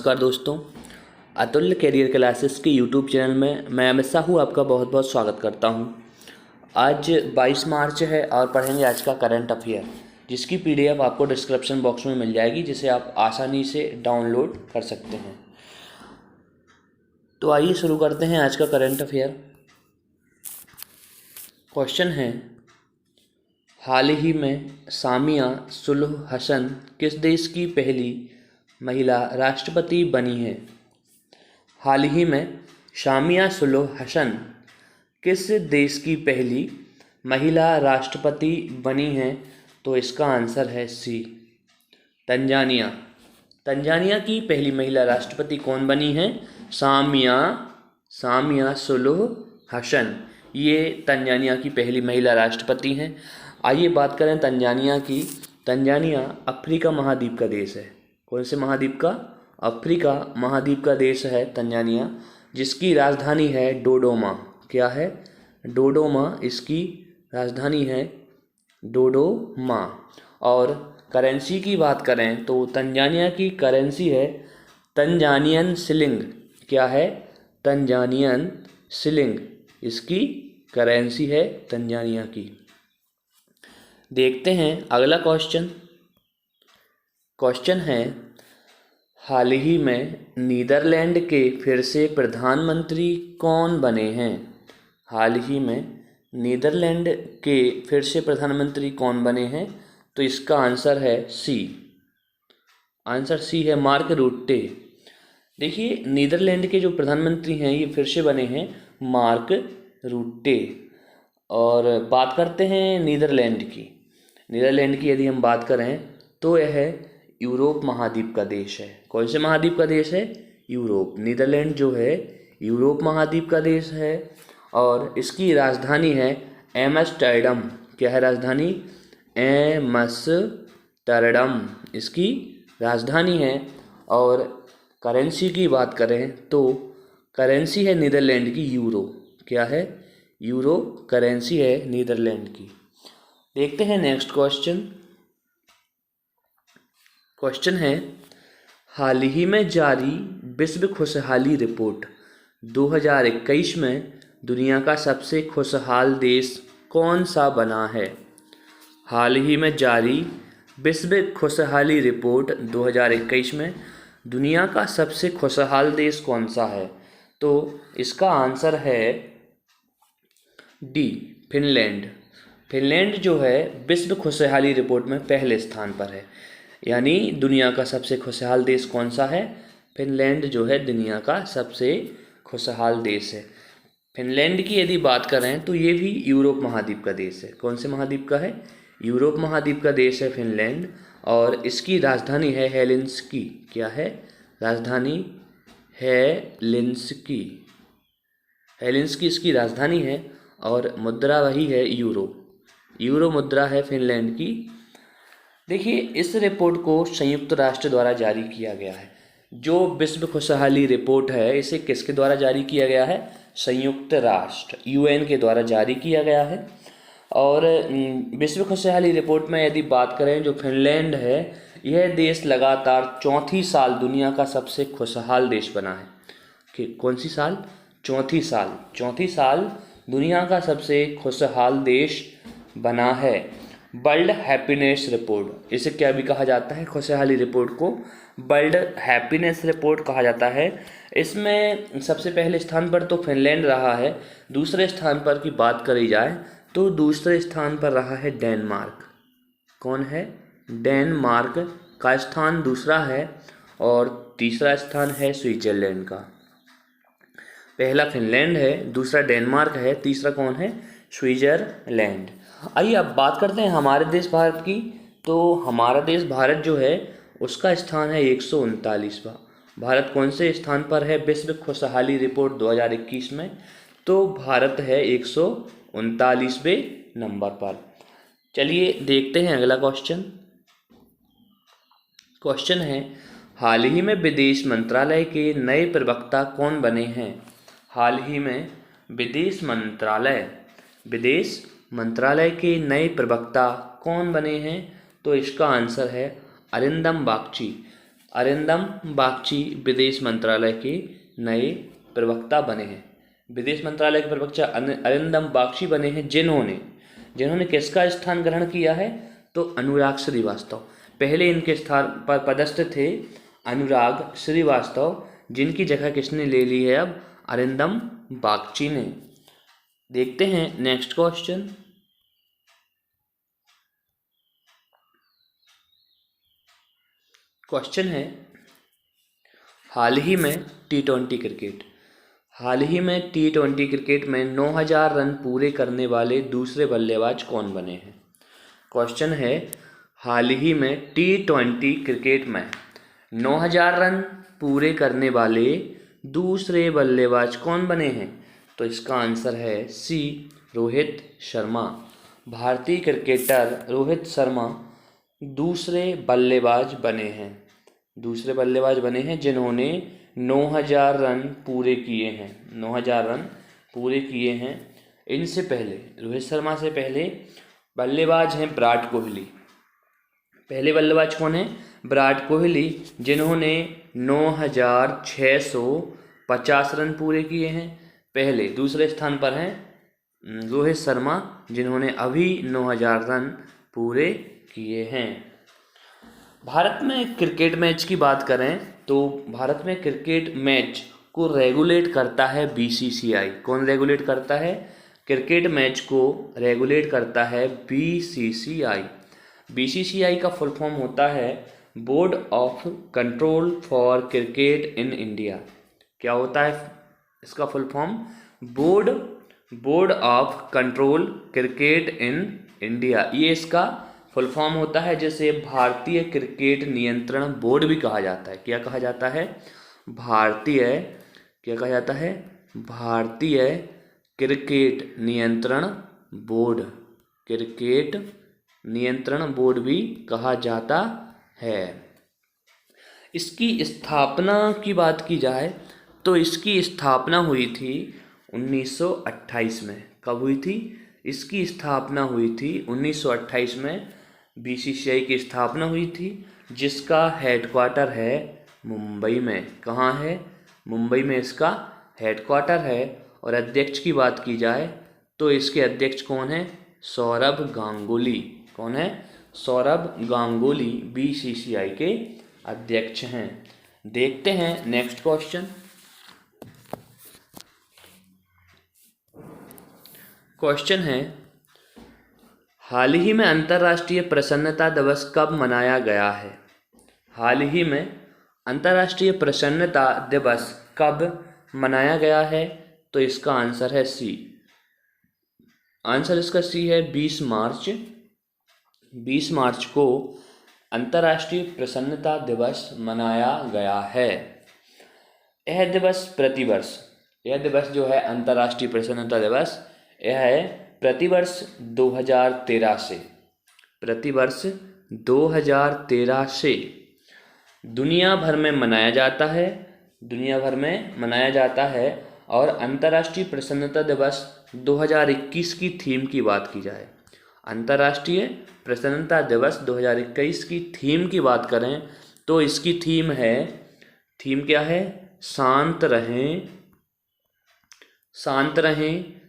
नमस्कार दोस्तों, अतुल्य करियर क्लासेस के यूट्यूब चैनल में मैं अमित साहू आपका बहुत बहुत स्वागत करता हूं। आज 22 मार्च है और पढ़ेंगे आज का करंट अफेयर, जिसकी पीडीएफ आपको डिस्क्रिप्शन बॉक्स में मिल जाएगी, जिसे आप आसानी से डाउनलोड कर सकते हैं। तो आइए शुरू करते हैं आज का करंट अफेयर। क्वेश्चन है, हाल ही में सामिया सुलह हसन किस देश की पहली महिला राष्ट्रपति बनी है? हाल ही में सामिया सुलह हसन किस देश की पहली महिला राष्ट्रपति बनी है? तो इसका आंसर है सी, तंजानिया। तंजानिया की पहली महिला राष्ट्रपति कौन बनी है? सामिया सुलह हसन, ये तंजानिया की पहली महिला राष्ट्रपति हैं। आइए बात करें तंजानिया की। तंजानिया अफ्रीका महाद्वीप का देश है। कौन से महाद्वीप का? अफ्रीका महाद्वीप का देश है तंजानिया, जिसकी राजधानी है डोडोमा। क्या है? डोडोमा, इसकी राजधानी है डोडोमा। और करेंसी की बात करें तो तंजानिया की करेंसी है तंजानियन शिलिंग। क्या है? तंजानियन शिलिंग, इसकी करेंसी है तंजानिया की। देखते हैं अगला क्वेश्चन। क्वेश्चन है, हाल ही में नीदरलैंड के फिर से प्रधानमंत्री कौन बने हैं? हाल ही में नीदरलैंड के फिर से प्रधानमंत्री कौन बने हैं? तो इसका आंसर है सी। आंसर सी है मार्क रूटे। देखिए, नीदरलैंड के जो प्रधानमंत्री हैं ये फिर से बने हैं मार्क रूटे। और बात करते हैं नीदरलैंड की। नीदरलैंड की यदि हम बात करें तो यह यूरोप महाद्वीप का देश है। कौन से महाद्वीप का देश है? यूरोप। नीदरलैंड जो है यूरोप महाद्वीप का देश है और इसकी राजधानी है एम्स्टर्डम। क्या है राजधानी? एम्स्टर्डम, इसकी राजधानी है। और करेंसी की बात करें तो करेंसी है नीदरलैंड की यूरो। क्या है? यूरो करेंसी है नीदरलैंड की। देखते हैं नेक्स्ट क्वेश्चन। क्वेश्चन है, हाल ही में जारी विश्व खुशहाली रिपोर्ट 2021 में दुनिया का सबसे खुशहाल देश कौन सा बना है? हाल ही में जारी विश्व खुशहाली रिपोर्ट 2021 में दुनिया का सबसे खुशहाल देश कौन सा है? तो इसका आंसर है डी, फिनलैंड। फिनलैंड जो है विश्व खुशहाली रिपोर्ट में पहले स्थान पर है। यानी दुनिया का सबसे खुशहाल देश कौन सा है? फिनलैंड जो है दुनिया का सबसे खुशहाल देश है। फिनलैंड की यदि बात करें तो ये भी यूरोप महाद्वीप का देश है। कौन से महाद्वीप का है? यूरोप महाद्वीप का देश है फिनलैंड। और इसकी राजधानी है हेलेंसिकी। क्या है? राजधानी हेलेंसिकी। हेलेंसिकी इसकी राजधानी है और मुद्रा वही है यूरो। यूरो मुद्रा है फिनलैंड की। देखिए, इस रिपोर्ट को संयुक्त राष्ट्र द्वारा जारी किया गया है। जो विश्व खुशहाली रिपोर्ट है इसे किसके द्वारा जारी किया गया है? संयुक्त राष्ट्र, यूएन के द्वारा जारी किया गया है। और विश्व खुशहाली रिपोर्ट में यदि बात करें, जो फिनलैंड है यह देश लगातार चौथी साल दुनिया का सबसे खुशहाल देश बना है। कि कौन सी साल? चौथी साल दुनिया का सबसे खुशहाल देश बना है। वर्ल्ड हैप्पीनेस रिपोर्ट, इसे क्या भी कहा जाता है? खुशहाली रिपोर्ट को वर्ल्ड हैप्पीनेस रिपोर्ट कहा जाता है। इसमें सबसे पहले स्थान पर तो फिनलैंड रहा है। दूसरे स्थान पर की बात करी जाए तो दूसरे स्थान पर रहा है डेनमार्क। कौन है? डेनमार्क का स्थान दूसरा है और तीसरा स्थान है स्विट्जरलैंड का। पहला फिनलैंड है, दूसरा डेनमार्क है, तीसरा कौन है? स्विट्जरलैंड। आइए अब बात करते हैं हमारे देश भारत की। तो हमारा देश भारत जो है उसका स्थान है 139वां। भारत कौन से स्थान पर है विश्व खुशहाली रिपोर्ट 2021 में? तो भारत है 139वें नंबर पर। चलिए देखते हैं अगला क्वेश्चन। क्वेश्चन है, हाल ही में विदेश मंत्रालय के नए प्रवक्ता कौन बने हैं? हाल ही में विदेश मंत्रालय के नए प्रवक्ता कौन बने हैं? तो इसका आंसर है अरिंदम बागची। अरिंदम बागची विदेश मंत्रालय के नए प्रवक्ता बने हैं। विदेश मंत्रालय के प्रवक्ता अरिंदम बागची बने हैं, जिन्होंने किसका स्थान ग्रहण किया है? तो अनुराग श्रीवास्तव। पहले इनके स्थान पर पदस्थ थे अनुराग श्रीवास्तव, जिनकी जगह किसने ले ली है अब? अरिंदम बागची ने। देखते हैं नेक्स्ट क्वेश्चन। क्वेश्चन है, हाल ही में टी20 क्रिकेट में 9000 रन पूरे करने वाले दूसरे बल्लेबाज कौन बने हैं? क्वेश्चन है, हाल ही में टी20 क्रिकेट में 9000 रन पूरे करने वाले दूसरे बल्लेबाज कौन बने हैं? तो इसका आंसर है सी, रोहित शर्मा। भारतीय क्रिकेटर रोहित शर्मा दूसरे बल्लेबाज बने हैं जिन्होंने 9000 रन पूरे किए हैं। इनसे पहले, रोहित शर्मा से पहले बल्लेबाज हैं विराट कोहली। पहले बल्लेबाज कौन है? विराट कोहली, जिन्होंने 9650 रन पूरे किए हैं पहले। दूसरे स्थान पर हैं रोहित शर्मा, जिन्होंने अभी 9000 रन पूरे किए हैं। भारत में क्रिकेट मैच की बात करें तो भारत में क्रिकेट मैच को रेगुलेट करता है बीसीसीआई। कौन रेगुलेट करता है? क्रिकेट मैच को रेगुलेट करता है बीसीसीआई। बीसीसीआई का फुल फॉर्म होता है board of control for cricket in India. क्या होता है इसका full form? Board of control cricket in India, ये इसका फुल फॉर्म होता है, जिसे भारतीय क्रिकेट नियंत्रण बोर्ड भी कहा जाता है। क्या कहा जाता है? भारतीय क्रिकेट नियंत्रण बोर्ड भी कहा जाता है। इसकी स्थापना की बात की जाए तो इसकी स्थापना हुई थी 1928 में। कब हुई थी? इसकी स्थापना हुई थी 1928 में। बीसीसीआई की स्थापना हुई थी, जिसका हेडक्वार्टर है मुंबई में। कहाँ है? मुंबई में इसका हेडक्वार्टर है। और अध्यक्ष की बात की जाए तो इसके अध्यक्ष कौन है? सौरभ गांगुली। कौन है? सौरभ गांगुली बीसीसीआई के अध्यक्ष हैं। देखते हैं नेक्स्ट क्वेश्चन। क्वेश्चन है, हाल ही में अंतर्राष्ट्रीय प्रसन्नता दिवस कब मनाया गया है? हाल ही में अंतर्राष्ट्रीय प्रसन्नता दिवस कब मनाया गया है? तो इसका आंसर है सी। आंसर इसका सी है 20 मार्च। 20 मार्च को अंतर्राष्ट्रीय प्रसन्नता दिवस मनाया गया है। यह दिवस जो है अंतर्राष्ट्रीय प्रसन्नता दिवस, यह है प्रतिवर्ष 2013 से दुनिया भर में मनाया जाता है। और अंतर्राष्ट्रीय प्रसन्नता दिवस 2021 की थीम की बात की जाए, अंतर्राष्ट्रीय प्रसन्नता दिवस 2021 की थीम की बात करें तो इसकी थीम क्या है? शांत रहें,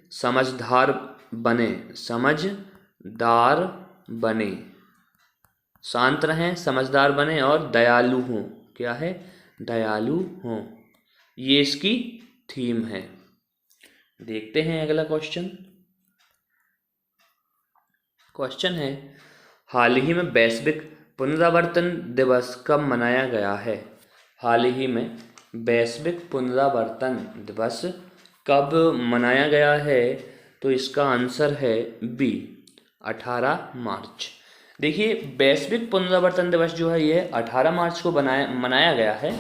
समझदार बने। शांत रहें, समझदार बने और दयालु हों। क्या है? दयालु हों, ये इसकी थीम है। देखते हैं अगला क्वेश्चन। क्वेश्चन है, हाल ही में वैश्विक पुनरावर्तन दिवस कब मनाया गया है? हाल ही में वैश्विक पुनरावर्तन दिवस कब मनाया गया है? तो इसका आंसर है बी, 18 मार्च। देखिए, वैश्विक पुनरावर्तन दिवस जो है ये 18 मार्च को मनाया गया है।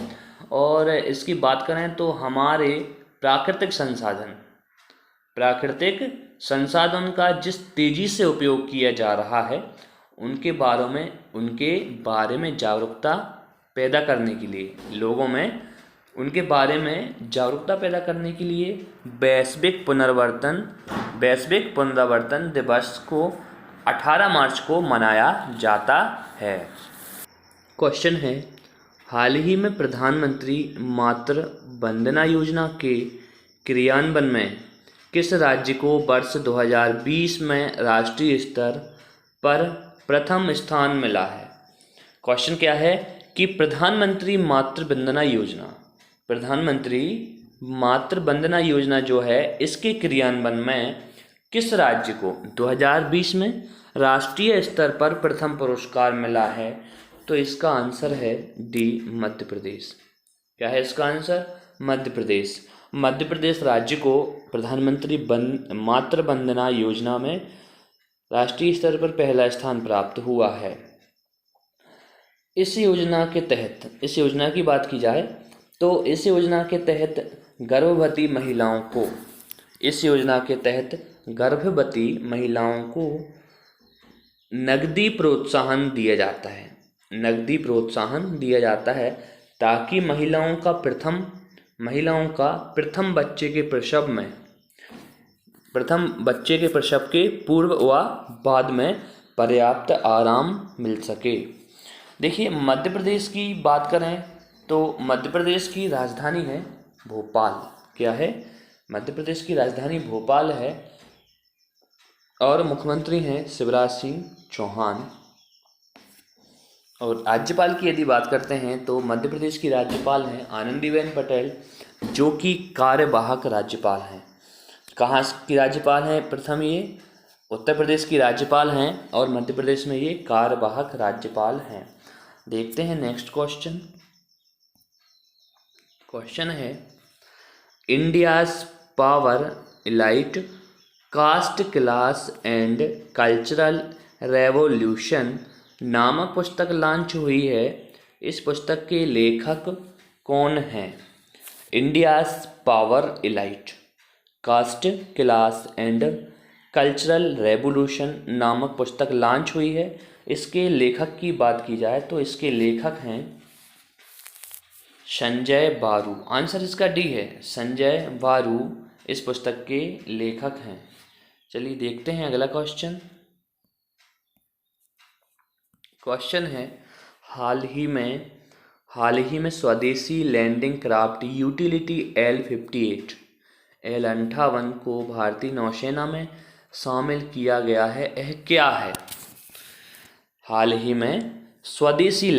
और इसकी बात करें तो हमारे प्राकृतिक संसाधन का जिस तेज़ी से उपयोग किया जा रहा है उनके बारे में जागरूकता पैदा करने के लिए, लोगों में उनके बारे में जागरूकता पैदा करने के लिए वैश्विक पुनरावर्तन दिवस को 18 मार्च को मनाया जाता है। क्वेश्चन है, हाल ही में प्रधानमंत्री मातृ वंदना योजना के क्रियान्वयन में किस राज्य को वर्ष 2020 में राष्ट्रीय स्तर पर प्रथम स्थान मिला है? क्वेश्चन क्या है कि प्रधानमंत्री मातृ वंदना योजना जो है इसके क्रियान्वयन में किस राज्य को 2020 में राष्ट्रीय स्तर पर प्रथम पुरस्कार मिला है? तो इसका आंसर है डी, मध्य प्रदेश। क्या है इसका आंसर? मध्य प्रदेश। मध्य प्रदेश राज्य को प्रधानमंत्री मातृ वंदना योजना में राष्ट्रीय स्तर पर पहला स्थान प्राप्त हुआ है। इस योजना की बात की जाए तो इस योजना के तहत गर्भवती महिलाओं को नगदी प्रोत्साहन दिया जाता है ताकि महिलाओं का प्रथम बच्चे के प्रसव के पूर्व व बाद में पर्याप्त आराम मिल सके। देखिए, मध्य प्रदेश की बात करें तो मध्य प्रदेश की राजधानी है भोपाल। क्या है? मध्य प्रदेश की राजधानी भोपाल है और मुख्यमंत्री हैं शिवराज सिंह चौहान। और राज्यपाल की यदि बात करते हैं तो मध्य प्रदेश की राज्यपाल हैं आनंदीबेन पटेल, जो कि कार्यवाहक राज्यपाल हैं। कहाँ की राज्यपाल हैं? प्रथम ये उत्तर प्रदेश की राज्यपाल हैं और मध्य प्रदेश में ये कार्यवाहक राज्यपाल हैं। देखते हैं नेक्स्ट क्वेश्चन है India's power elite caste class and cultural revolution नामक पुस्तक लॉन्च हुई है। इस पुस्तक के लेखक कौन हैं? India's power elite caste class and cultural revolution नामक पुस्तक लॉन्च हुई है। इसके लेखक की बात की जाए तो इसके लेखक हैं संजय बारू। आंसर इसका डी है, संजय बारू इस पुस्तक के लेखक हैं। चलिए देखते हैं अगला क्वेश्चन है हाल ही में स्वदेशी लैंडिंग क्राफ्ट यूटिलिटी L-58 को भारतीय नौसेना में शामिल किया गया है। यह क्या है? हाल ही में स्वदेशी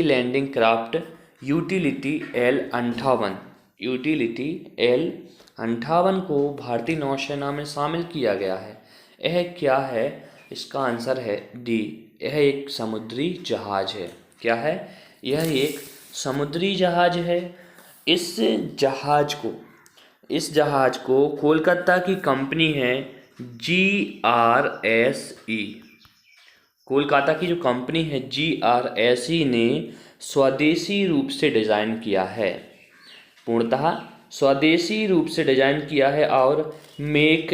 लैंडिंग क्राफ्ट यूटिलिटी L-58 को भारतीय नौसेना में शामिल किया गया है। यह क्या है? इसका आंसर है डी, यह एक समुद्री जहाज है। क्या है? यह एक समुद्री जहाज है। इस जहाज को कोलकाता की कंपनी है GRSE। कोलकाता की जो कंपनी है GRSE ने स्वदेशी रूप से डिज़ाइन किया है, पूर्णतः स्वदेशी रूप से डिज़ाइन किया है और मेक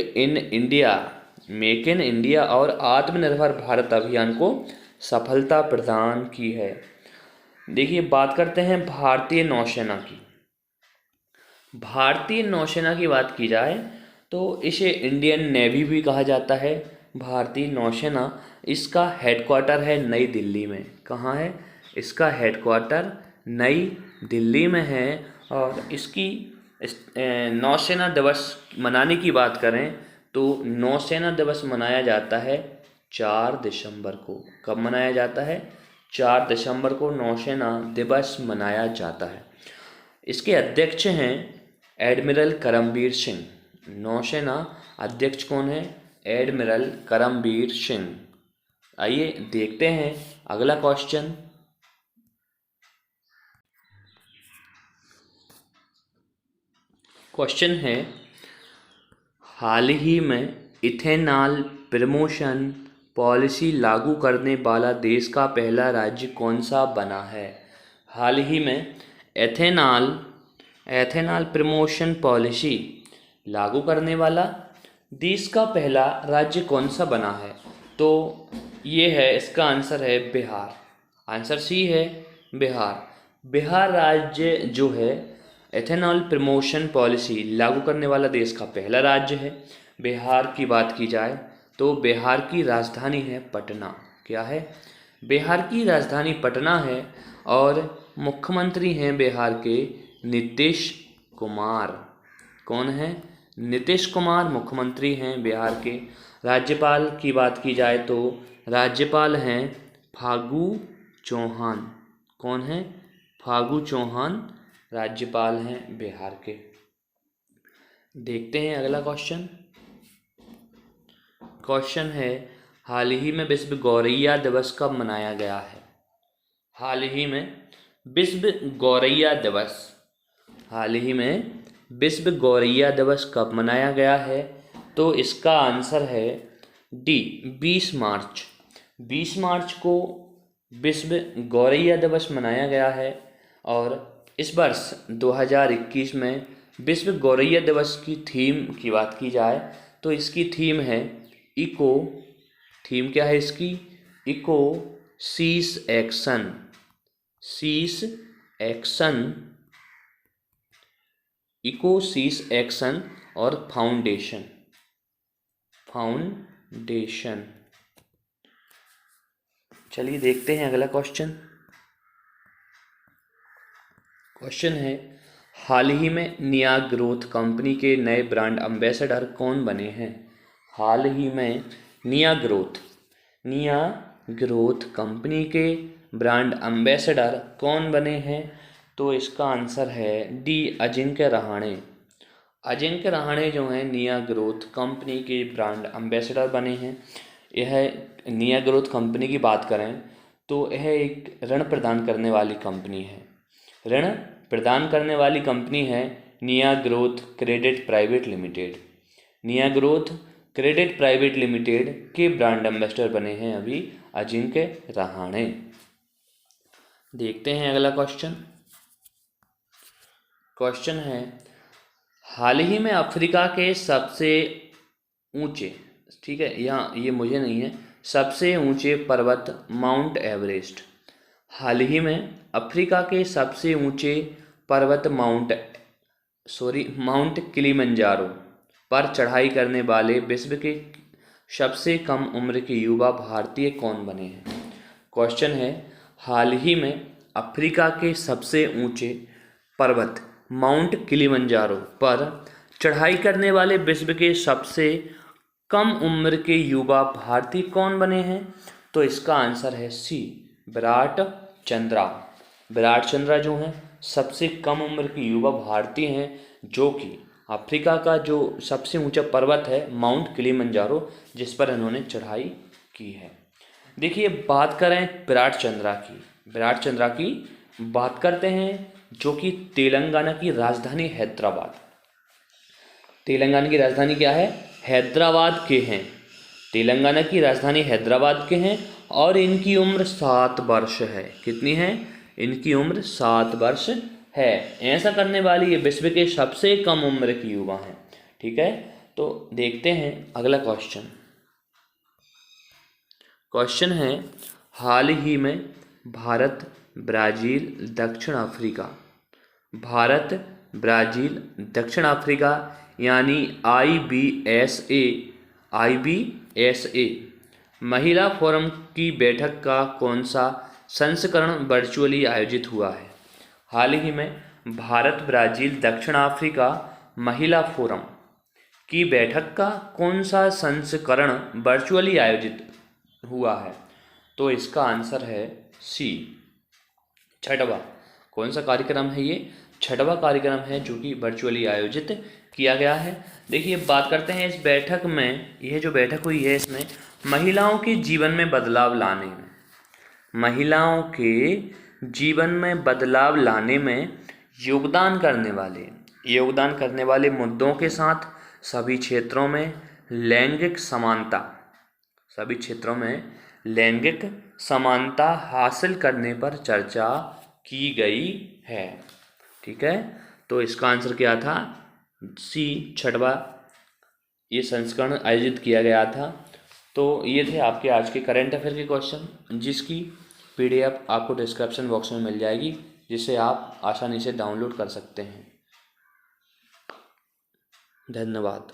इन इंडिया और आत्मनिर्भर भारत अभियान को सफलता प्रदान की है। देखिए, बात करते हैं भारतीय नौसेना की बात की जाए तो इसे इंडियन नेवी भी कहा जाता है। भारतीय नौसेना, इसका हेडक्वार्टर है नई दिल्ली में। कहाँ है? इसका हेडक्वार्टर नई दिल्ली में है। और इसकी नौसेना दिवस मनाने की बात करें तो नौसेना दिवस मनाया जाता है 4 दिसंबर को। कब मनाया जाता है? 4 दिसंबर को नौसेना दिवस मनाया जाता है। इसके अध्यक्ष हैं एडमिरल करमबीर सिंह। नौसेना अध्यक्ष कौन है? एडमिरल करमबीर सिंह। आइए देखते हैं अगला क्वेश्चन है हाल ही में इथेनॉल प्रमोशन पॉलिसी लागू करने वाला देश का पहला राज्य कौन सा बना है? हाल ही में एथेनॉल प्रमोशन पॉलिसी लागू करने वाला देश का पहला राज्य कौन सा बना है? तो ये है, इसका आंसर है बिहार। आंसर सी है बिहार। बिहार राज्य जो है एथेनॉल प्रमोशन पॉलिसी लागू करने वाला देश का पहला राज्य है। बिहार की बात की जाए तो बिहार की राजधानी है पटना। क्या है? बिहार की राजधानी पटना है और मुख्यमंत्री हैं बिहार के नीतीश कुमार। कौन है? नीतीश कुमार मुख्यमंत्री हैं बिहार के। राज्यपाल की बात की जाए तो राज्यपाल हैं फागू चौहान। कौन है? फागू चौहान राज्यपाल हैं बिहार के। देखते हैं अगला क्वेश्चन। क्वेश्चन है, हाल ही में विश्व गौरैया दिवस कब मनाया गया है? हाल ही में विश्व गौरैया दिवस, हाल ही में विश्व गौरैया दिवस कब मनाया गया है? तो इसका आंसर है डी, 20 मार्च। 20 मार्च को विश्व गौरैया दिवस मनाया गया है। और इस वर्ष 2021 में विश्व गौरैया दिवस की थीम की बात की जाए तो इसकी थीम है इको। थीम क्या है इसकी? इको सीस एक्शन, सीस एक्शन, इको सीस एक्शन और फाउंडेशन, फाउंडेशन। चलिए देखते हैं अगला क्वेश्चन। क्वेश्चन है, हाल ही में निया ग्रोथ कंपनी के नए ब्रांड एम्बेसडर कौन बने हैं? हाल ही में निया ग्रोथ कंपनी के ब्रांड एम्बेसडर कौन बने हैं? तो इसका आंसर है डी, अजिंक्य रहाणे। अजिंक्य रहाणे जो हैं निया ग्रोथ कंपनी के ब्रांड एम्बेसडर बने हैं। यह निया ग्रोथ कंपनी की बात करें तो यह एक ऋण प्रदान करने वाली कंपनी है। ऋण प्रदान करने वाली कंपनी है निया ग्रोथ क्रेडिट प्राइवेट लिमिटेड। निया ग्रोथ क्रेडिट प्राइवेट लिमिटेड के ब्रांड एम्बेसडर बने हैं अभी अजिंक्य रहाणे। देखते हैं अगला क्वेश्चन। क्वेश्चन है, हाल ही में अफ्रीका के सबसे ऊंचे, ठीक है, यहाँ ये मुझे नहीं है, सबसे ऊंचे पर्वत माउंट एवरेस्ट। हाल ही में अफ्रीका के सबसे ऊंचे पर्वत माउंट किलिमंजारो पर चढ़ाई करने वाले विश्व के सबसे कम उम्र के युवा भारतीय कौन बने हैं? क्वेश्चन है, हाल ही में अफ्रीका के सबसे ऊंचे पर्वत माउंट किलिमंजारो पर चढ़ाई करने वाले विश्व के सबसे कम उम्र के युवा भारतीय कौन बने हैं? तो इसका आंसर है सी, विराट चंद्रा। विराट चंद्रा जो हैं सबसे कम उम्र के युवा भारतीय हैं, जो कि अफ्रीका का जो सबसे ऊंचा पर्वत है माउंट किलिमंजारो, जिस पर इन्होंने चढ़ाई की है। देखिए, बात करें विराट चंद्रा की, विराट चंद्रा की बात करते हैं, जो कि तेलंगाना की राजधानी हैदराबाद, तेलंगाना की राजधानी क्या है? हैदराबाद के हैं। तेलंगाना की राजधानी हैदराबाद के हैं और इनकी उम्र 7 वर्ष है। कितनी है? इनकी उम्र 7 वर्ष है। ऐसा करने वाली ये विश्व के सबसे कम उम्र की युवा हैं। ठीक है, तो देखते हैं अगला क्वेश्चन। क्वेश्चन है, हाल ही में भारत, ब्राज़ील, दक्षिण अफ्रीका, भारत, ब्राज़ील, दक्षिण अफ्रीका यानी IBSA महिला फोरम की बैठक का कौन सा संस्करण वर्चुअली आयोजित हुआ है? हाल ही में भारत, ब्राज़ील, दक्षिण अफ्रीका महिला फोरम की बैठक का कौन सा संस्करण वर्चुअली आयोजित हुआ है? तो इसका आंसर है सी, छठवां। कौन सा कार्यक्रम है ये? छठवां कार्यक्रम है जो कि वर्चुअली आयोजित किया गया है। देखिए, बात करते हैं इस बैठक में, यह जो बैठक हुई है इसमें महिलाओं के जीवन में बदलाव लाने में, महिलाओं के जीवन में बदलाव लाने में योगदान करने वाले मुद्दों के साथ सभी क्षेत्रों में लैंगिक समानता हासिल करने पर चर्चा की गई है। ठीक है, तो इसका आंसर क्या था? सी, छठवां ये संस्करण आयोजित किया गया था। तो ये थे आपके आज के करंट अफेयर के क्वेश्चन, जिसकी PDF आपको डिस्क्रिप्शन बॉक्स में मिल जाएगी, जिसे आप आसानी से डाउनलोड कर सकते हैं। धन्यवाद।